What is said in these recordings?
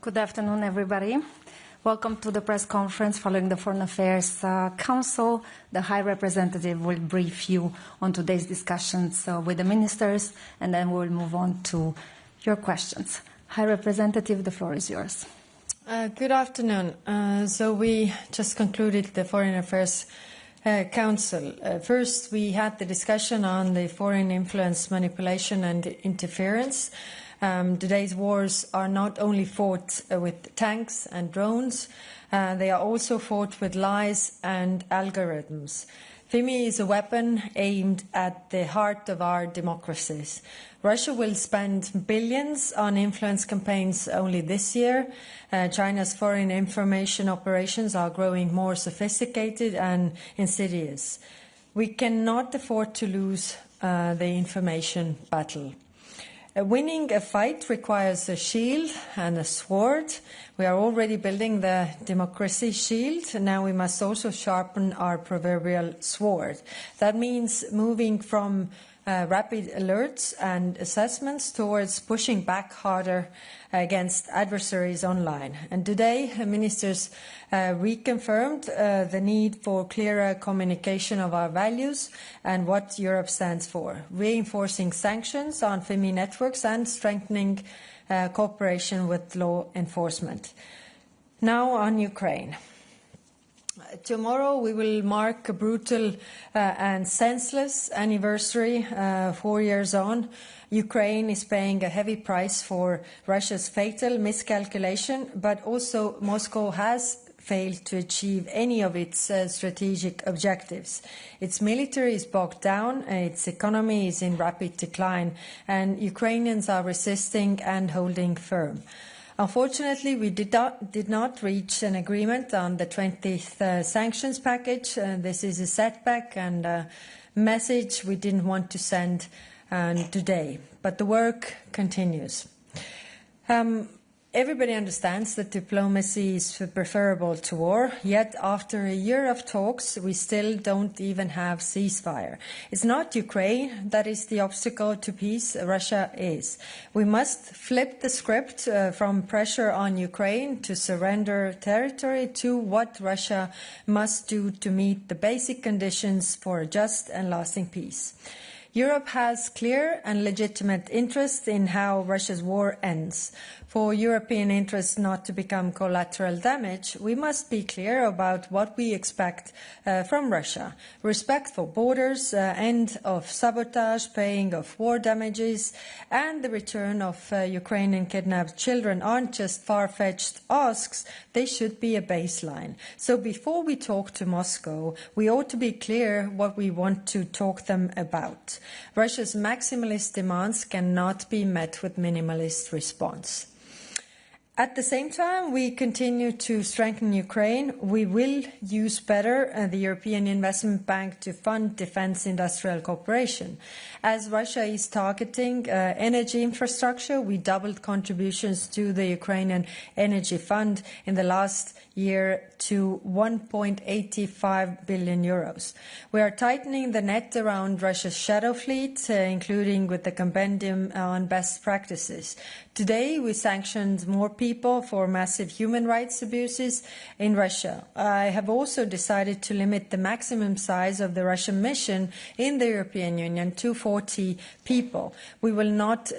Good afternoon, everybody. Welcome to the press conference following the Foreign Affairs Council. The High Representative will brief you on today's discussions with the ministers, and then we'll move on to your questions. High Representative, the floor is yours. Good afternoon. So we just concluded the Foreign Affairs Council. First, we had the discussion on the foreign influence, manipulation and interference. Today's wars are not only fought with tanks and drones, they are also fought with lies and algorithms. FIMI is a weapon aimed at the heart of our democracies. Russia will spend billions on influence campaigns only this year. China's foreign information operations are growing more sophisticated and insidious. We cannot afford to lose the information battle. Winning a fight requires a shield and a sword. We are already building the democracy shield. Now we must also sharpen our proverbial sword. That means moving from rapid alerts and assessments towards pushing back harder against adversaries online. And today, ministers reconfirmed the need for clearer communication of our values and what Europe stands for, reinforcing sanctions on FIMI networks and strengthening cooperation with law enforcement. Now on Ukraine. Tomorrow we will mark a brutal and senseless anniversary, 4 years on. Ukraine is paying a heavy price for Russia's fatal miscalculation, but also Moscow has failed to achieve any of its strategic objectives. Its military is bogged down, its economy is in rapid decline, and Ukrainians are resisting and holding firm. Unfortunately, we did not reach an agreement on the 20th sanctions package. This is a setback and a message we didn't want to send today. But the work continues. Everybody understands that diplomacy is preferable to war, yet after a year of talks, we still don't even have ceasefire. It's not Ukraine that is the obstacle to peace, Russia is. We must flip the script from pressure on Ukraine to surrender territory to what Russia must do to meet the basic conditions for a just and lasting peace. Europe has clear and legitimate interest in how Russia's war ends. For European interests not to become collateral damage, we must be clear about what we expect from Russia. Respect for borders, end of sabotage, paying of war damages, and the return of Ukrainian kidnapped children aren't just far-fetched asks, they should be a baseline. So before we talk to Moscow, we ought to be clear what we want to talk them about. Russia's maximalist demands cannot be met with minimalist response. At the same time, we continue to strengthen Ukraine. We will use better the European Investment Bank to fund defense industrial cooperation. As Russia is targeting energy infrastructure, we doubled contributions to the Ukrainian Energy Fund in the last year to 1.85 billion euros. We are tightening the net around Russia's shadow fleet, including with the compendium on best practices. Today, we sanctioned more people for massive human rights abuses in Russia. I have also decided to limit the maximum size of the Russian mission in the European Union to 40 people. We will not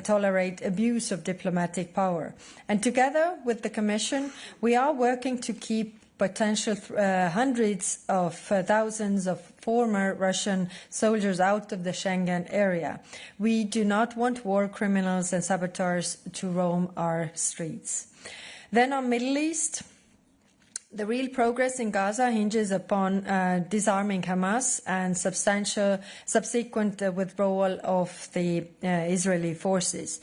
tolerate abuse of diplomatic power. And together with the Commission, we are working to keep potential hundreds of thousands of former Russian soldiers out of the Schengen area. We do not want war criminals and saboteurs to roam our streets. Then on Middle East, the real progress in Gaza hinges upon disarming Hamas and subsequent withdrawal of the Israeli forces.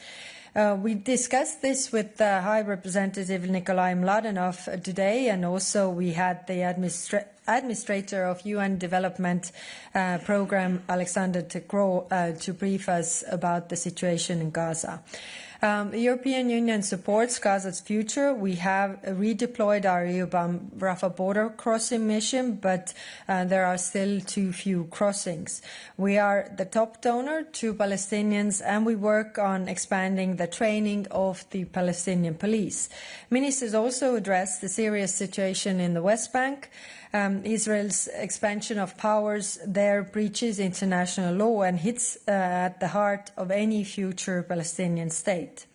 We discussed this with High Representative Nikolai Mladenov today, and also we had the Administrator of UN Development Programme, Alexander Tegro, to brief us about the situation in Gaza. The European Union supports Gaza's future. We have redeployed our EU-BAM Rafah border crossing mission, but there are still too few crossings. We are the top donor to Palestinians, and we work on expanding the training of the Palestinian police. Ministers also addressed the serious situation in the West Bank. Israel's expansion of powers there breaches international law and hits at the heart of any future Palestinian state.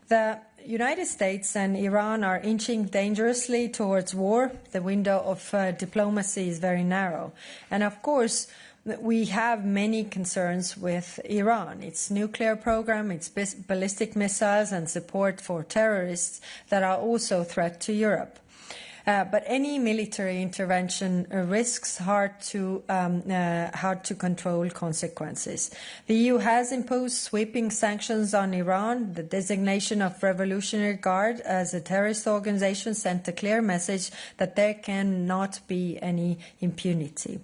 The United States and Iran are inching dangerously towards war. The window of diplomacy is very narrow. And of course, we have many concerns with Iran, its nuclear program, its ballistic missiles and support for terrorists that are also a threat to Europe. But any military intervention risks hard to control consequences. The EU has imposed sweeping sanctions on Iran. The designation of Revolutionary Guard as a terrorist organization sent a clear message that there cannot be any impunity.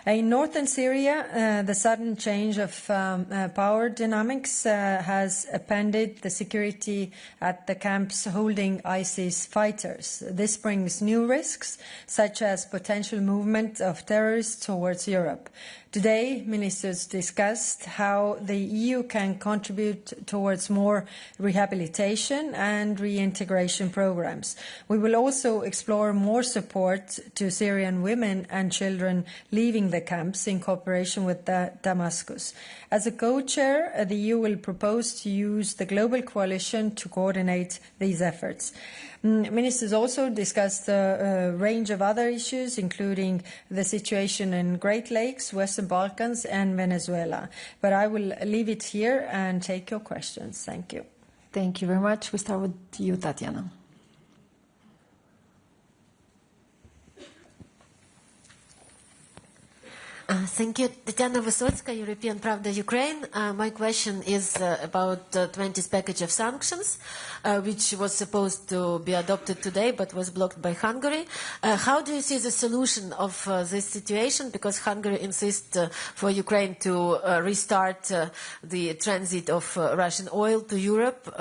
In northern Syria, the sudden change of power dynamics has upended the security at the camps holding ISIS fighters. This brings new risks, such as potential movement of terrorists towards Europe. Today, ministers discussed how the EU can contribute towards more rehabilitation and reintegration programs. We will also explore more support to Syrian women and children leaving the camps in cooperation with Damascus. As a co-chair, the EU will propose to use the global coalition to coordinate these efforts. Ministers also discussed a range of other issues, including the situation in Great Lakes, Western Balkans and Venezuela. But I will leave it here and take your questions. Thank you. Thank you very much. We start with you, Tatiana. Thank you. Tatiana Vysotska, European Pravda, Ukraine. My question is about the 20th package of sanctions, which was supposed to be adopted today but was blocked by Hungary. How do you see the solution of this situation? Because Hungary insists for Ukraine to restart the transit of Russian oil to Europe.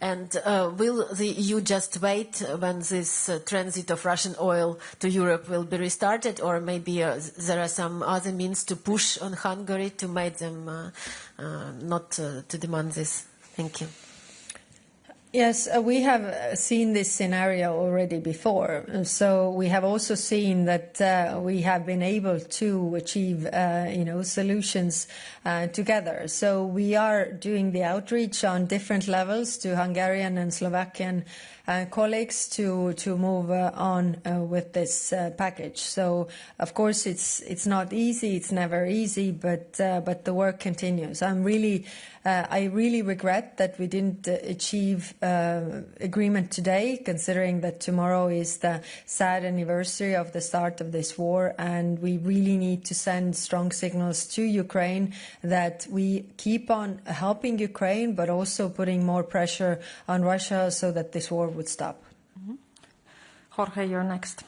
And will the EU just wait when this transit of Russian oil to Europe will be restarted, or maybe there are some other means to push on Hungary to make them not to demand this? Thank you. Yes, we have seen this scenario already before. So we have also seen that we have been able to achieve, solutions together. So we are doing the outreach on different levels to Hungarian and Slovakian colleagues to move on with this package. So of course it's not easy, it's never easy, but the work continues. I really regret that we didn't achieve agreement today, considering that tomorrow is the sad anniversary of the start of this war, and we really need to send strong signals to Ukraine that we keep on helping Ukraine, but also putting more pressure on Russia so that this war would stop. Mm-hmm. Jorge, you're next.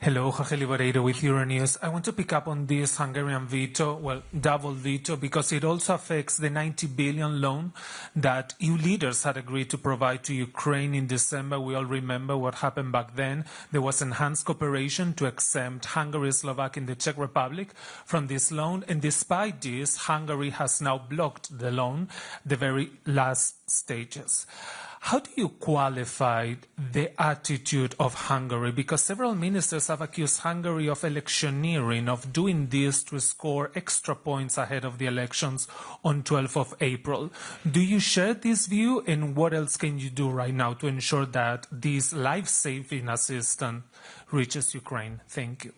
Hello, Jorge Liboreiro with Euronews. I want to pick up on this Hungarian veto, well, double veto, because it also affects the 90 billion loan that EU leaders had agreed to provide to Ukraine in December. We all remember what happened back then. There was enhanced cooperation to exempt Hungary, Slovakia and the Czech Republic from this loan. And despite this, Hungary has now blocked the loan, the very last stages. How do you qualify the attitude of Hungary? Because several ministers have accused Hungary of electioneering, of doing this to score extra points ahead of the elections on 12th of April. Do you share this view, and what else can you do right now to ensure that this life-saving assistance reaches Ukraine? Thank you.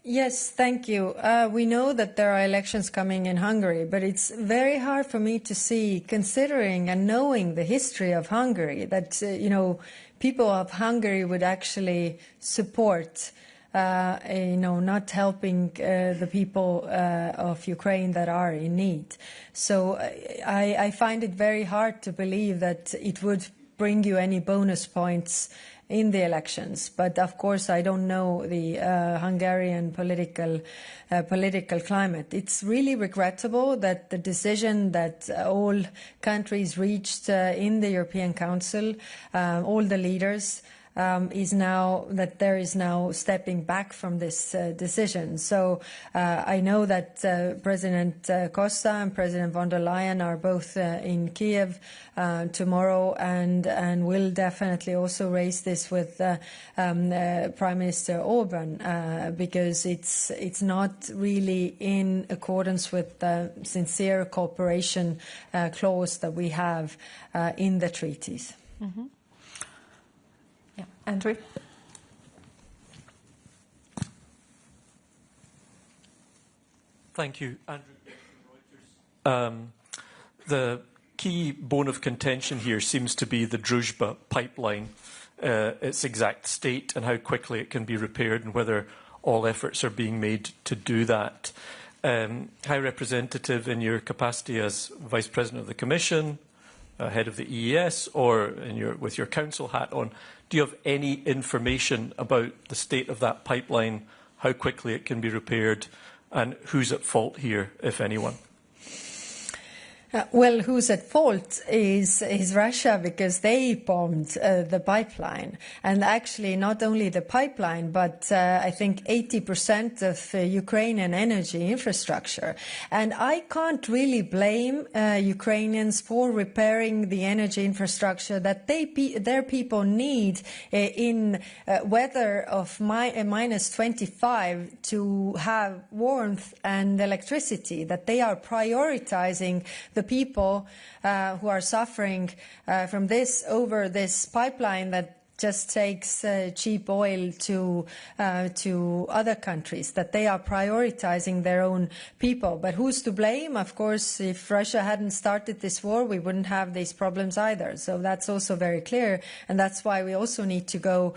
Yes, thank you. We know that there are elections coming in Hungary, but it's very hard for me to see, considering and knowing the history of Hungary, that, people of Hungary would actually support, not helping the people of Ukraine that are in need. So I find it very hard to believe that it would bring you any bonus points in the elections. But of course, I don't know the Hungarian political climate. It's really regrettable that the decision that all countries reached in the European Council, all the leaders, is now that there is now stepping back from this decision. So I know that President Costa and President von der Leyen are both in Kiev tomorrow, and will definitely also raise this with Prime Minister Orban, because it's not really in accordance with the sincere cooperation clause that we have in the treaties. Mm-hmm. Yeah, Andrew. Thank you, Andrew. The key bone of contention here seems to be the Druzhba pipeline, its exact state and how quickly it can be repaired, and whether all efforts are being made to do that. High Representative, in your capacity as Vice President of the Commission, head of the EES, or with your council hat on, do you have any information about the state of that pipeline, how quickly it can be repaired, and who's at fault here, if anyone? Well, who's at fault is Russia, because they bombed the pipeline. And actually, not only the pipeline, but I think 80% of Ukrainian energy infrastructure. And I can't really blame Ukrainians for repairing the energy infrastructure that their people need in weather of minus 25 to have warmth and electricity, that they are prioritizing the people who are suffering from this over this pipeline that just takes cheap oil to other countries, that they are prioritizing their own people. But who's to blame? Of course, if Russia hadn't started this war, we wouldn't have these problems either. So that's also very clear. And that's why we also need to go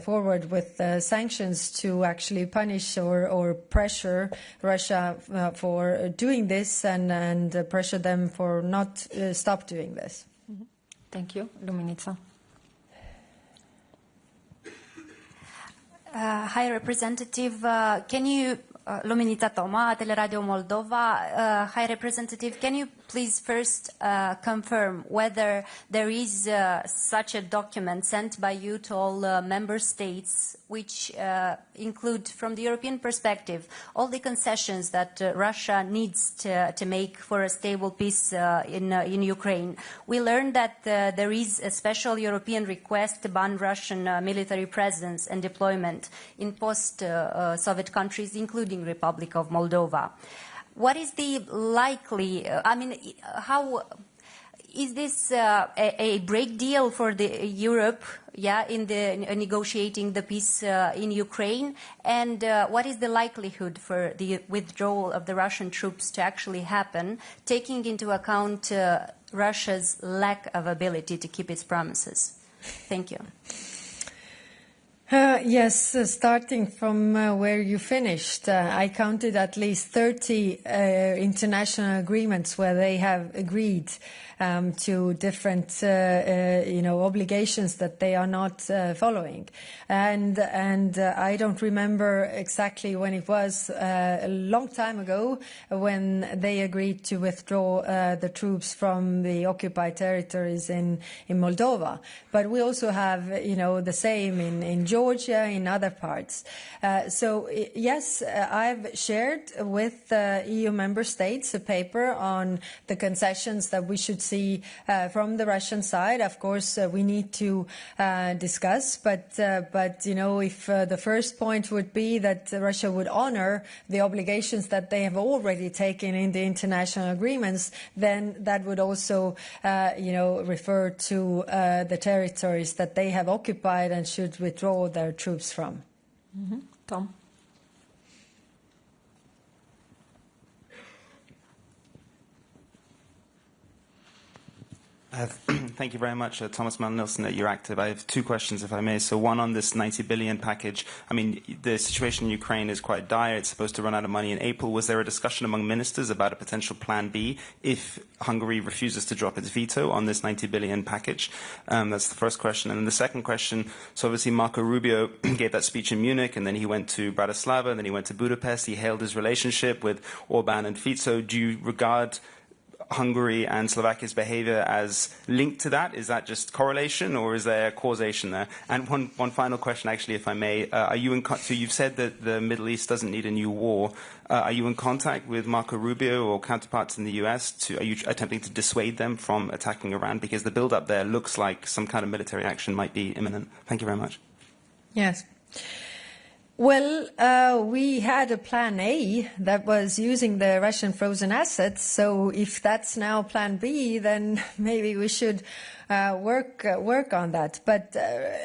forward with sanctions to actually punish or pressure Russia for doing this, and pressure them for not stop doing this. Mm-hmm. Thank you. Luminica. High Representative, can you, Luminita Toma, Teleradio Moldova, High Representative, can you please first confirm whether there is such a document sent by you to all member states which include, from the European perspective, all the concessions that Russia needs to make for a stable peace in Ukraine? We learned that there is a special European request to ban Russian military presence and deployment in post-Soviet countries, including Republic of Moldova. What is the likely, how is this a break deal for the Europe, in the negotiating the peace in Ukraine? And what is the likelihood for the withdrawal of the Russian troops to actually happen, taking into account Russia's lack of ability to keep its promises? Thank you. Yes, starting from where you finished, I counted at least 30 international agreements where they have agreed to different, obligations that they are not following. And I don't remember exactly when it was, a long time ago, when they agreed to withdraw the troops from the occupied territories in Moldova. But we also have, the same in Georgia, in other parts. So, yes, I've shared with EU member states a paper on the concessions that we should see from the Russian side. Of course, we need to discuss, but if the first point would be that Russia would honor the obligations that they have already taken in the international agreements, then that would also, refer to the territories that they have occupied and should withdraw their troops from. Mm-hmm. Tom. Thank you very much, Thomas Mann-Nielsen at Euractiv. I have two questions, if I may. So one on this 90 billion package. I mean, the situation in Ukraine is quite dire. It's supposed to run out of money in April. Was there a discussion among ministers about a potential plan B if Hungary refuses to drop its veto on this 90 billion package? That's the first question. And then the second question, so obviously Marco Rubio gave that speech in Munich, and then he went to Bratislava, and then he went to Budapest. He hailed his relationship with Orban and Fico. Do you regard Hungary and Slovakia's behavior as linked to that? Is that just correlation, or is there causation there? And one final question, actually, if I may. Are you so you've said that the Middle East doesn't need a new war. Are you in contact with Marco Rubio or counterparts in the US? Are you attempting to dissuade them from attacking Iran? Because the build-up there looks like some kind of military action might be imminent. Thank you very much. Yes. Well, we had a plan A that was using the Russian frozen assets. So if that's now plan B, then maybe we should work on that. But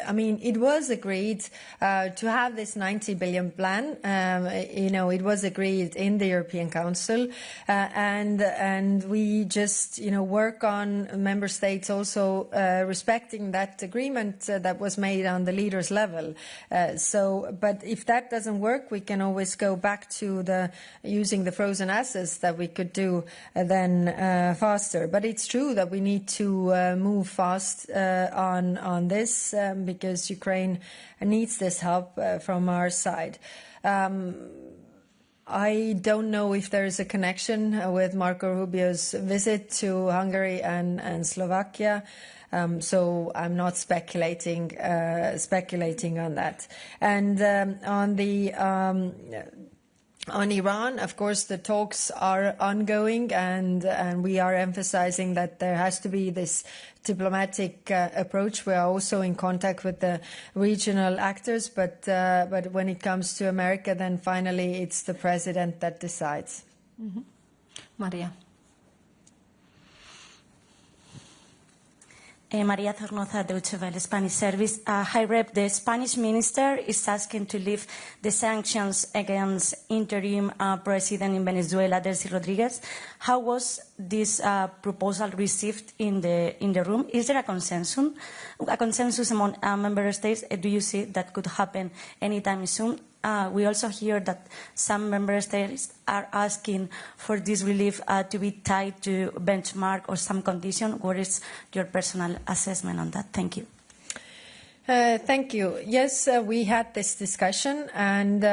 I mean, it was agreed to have this 90 billion plan. It was agreed in the European Council, and we just work on member states also respecting that agreement that was made on the leaders level. But if that doesn't work, we can always go back to using the frozen assets that we could do then faster. But it's true that we need to move fast on this because Ukraine needs this help from our side. I don't know if there is a connection with Marco Rubio's visit to Hungary and Slovakia. So I'm not speculating on that. And on Iran, of course, the talks are ongoing, and we are emphasizing that there has to be this diplomatic approach. We are also in contact with the regional actors, but when it comes to America, then finally it's the president that decides. Mm-hmm. Maria. Maria Zornoza, Deutsche Welle Spanish Service. High Rep, the Spanish minister is asking to lift the sanctions against interim president in Venezuela, Delcy Rodriguez. How was this proposal received in the room? Is there a consensus among member states? Do you see that could happen anytime soon? We also hear that some member states are asking for this relief to be tied to benchmark or some condition. What is your personal assessment on that? Thank you. Thank you. Yes, we had this discussion, and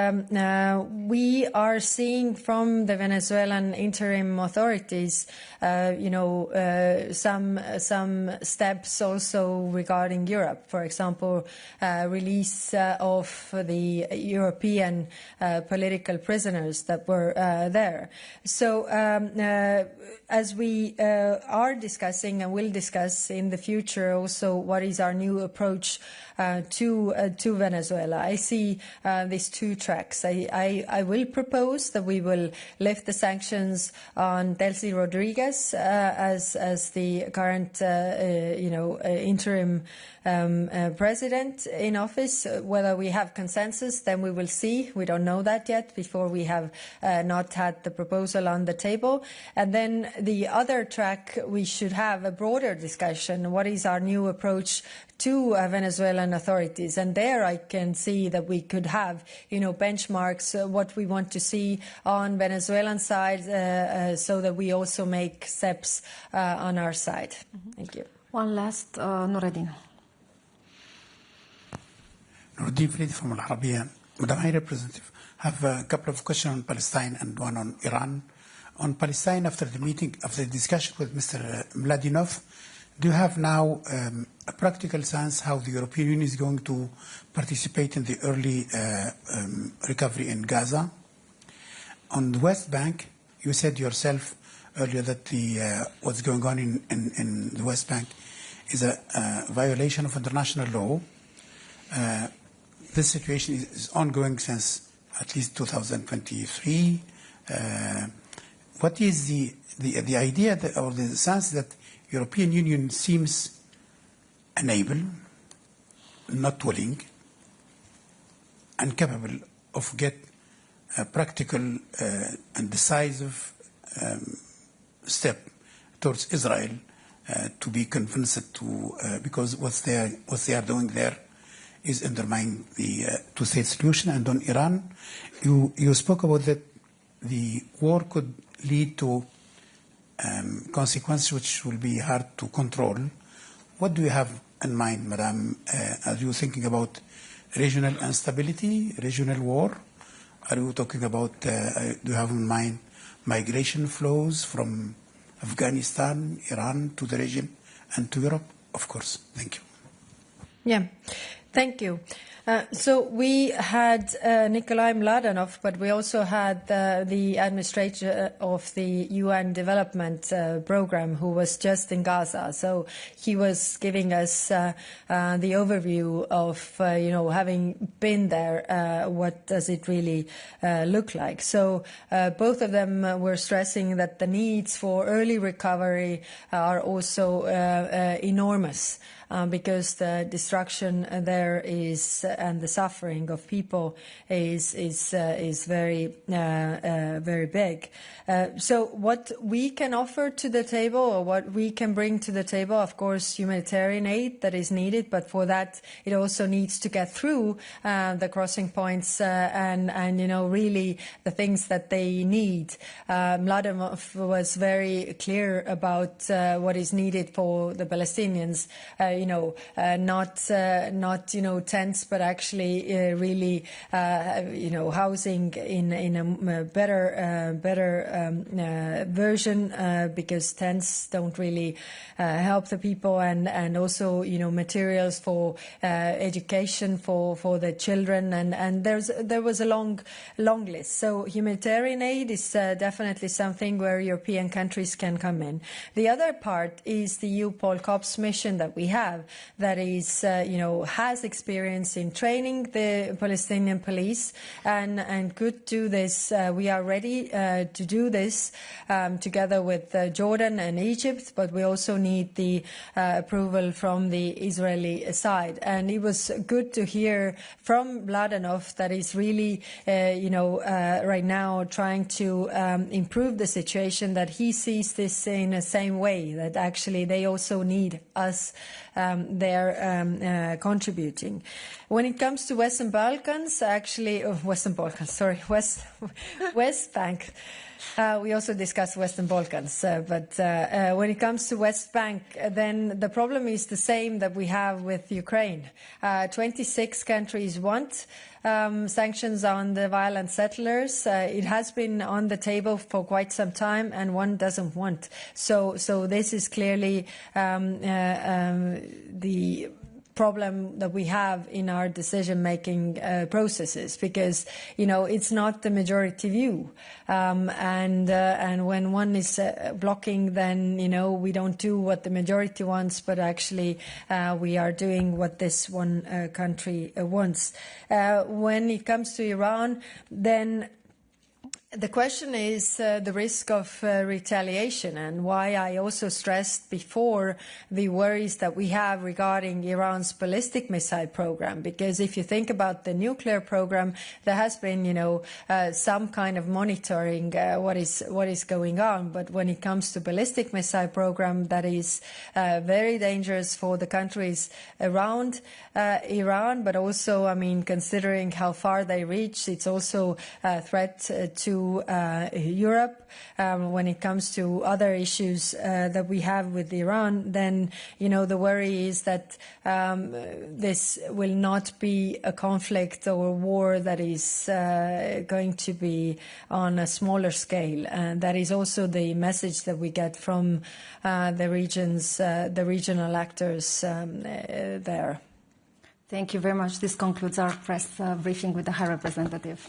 we are seeing from the Venezuelan interim authorities, some steps also regarding Europe. For example, release of the European political prisoners that were there. So as we are discussing and will discuss in the future also what is our new approach to Venezuela, I see these two tracks. I will propose that we will lift the sanctions on Delcy Rodriguez as the current interim president in office. Whether we have consensus, then we will see. We don't know that yet before we have not had the proposal on the table. And then the other track, we should have a broader discussion. What is our new approach to Venezuelan authorities? And there I can see that we could have, benchmarks, what we want to see on Venezuelan side, so that we also make steps on our side. Mm-hmm. Thank you. One last, Nureddin. Nureddin Farid from Al Arabiya. Madam High Representative, I have a couple of questions on Palestine and one on Iran. On Palestine, after the discussion with Mr. Mladinov, do you have now a practical sense how the European Union is going to participate in the early recovery in Gaza? On the West Bank, you said yourself earlier that what's going on in the West Bank is a violation of international law. This situation is ongoing since at least 2023. What is the idea or the sense that European Union seems unable, not willing, incapable of get a practical and decisive step towards Israel to be convinced to, because what they are doing there is undermining the two-state solution. And on Iran, you spoke about that the war could lead to consequences which will be hard to control. What do you have in mind, Madam? Are you thinking about regional instability, regional war? Are you talking about, do you have in mind migration flows from Afghanistan, Iran to the region and to Europe? Of course. Thank you. Yeah, thank you. So we had Nikolai Mladenov, but we also had the administrator of the UN Development Program, who was just in Gaza. So he was giving us the overview of, having been there, what does it really look like. So both of them were stressing that the needs for early recovery are also enormous. Because the destruction there is and the suffering of people is very very big. So what we can offer to the table, or what we can bring to the table, of course, humanitarian aid that is needed, but for that it also needs to get through the crossing points and really the things that they need. Mladenov was very clear about what is needed for the Palestinians. Not tents, but actually really housing in a better version, because tents don't really help the people, and also materials for education for the children, and there was a long list. So humanitarian aid is definitely something where European countries can come in. The other part is the EU-Pol Cops mission that we have. That is, has experience in training the Palestinian police and could do this. We are ready to do this together with Jordan and Egypt, but we also need the approval from the Israeli side. And it was good to hear from Mladenov that is really, right now trying to improve the situation, that he sees this in the same way, that actually they also need us they're contributing. When it comes to West Bank, we also discussed Western Balkans, but when it comes to West Bank, then the problem is the same that we have with Ukraine. 26 countries want sanctions on the violent settlers. It has been on the table for quite some time, and one doesn't want. So this is clearly the problem that we have in our decision-making processes, because it's not the majority view, and when one is blocking, then we don't do what the majority wants, but actually we are doing what this one country wants. When it comes to Iran, then the question is the risk of retaliation, and why I also stressed before the worries that we have regarding Iran's ballistic missile program. Because if you think about the nuclear program, there has been, some kind of monitoring what is going on. But when it comes to ballistic missile program, that is very dangerous for the countries around Iran. But also, considering how far they reach, it's also a threat to Europe. When it comes to other issues that we have with Iran, then the worry is that this will not be a conflict or a war that is going to be on a smaller scale, and that is also the message that we get from the regional actors there. Thank you very much. This concludes our press briefing with the High Representative.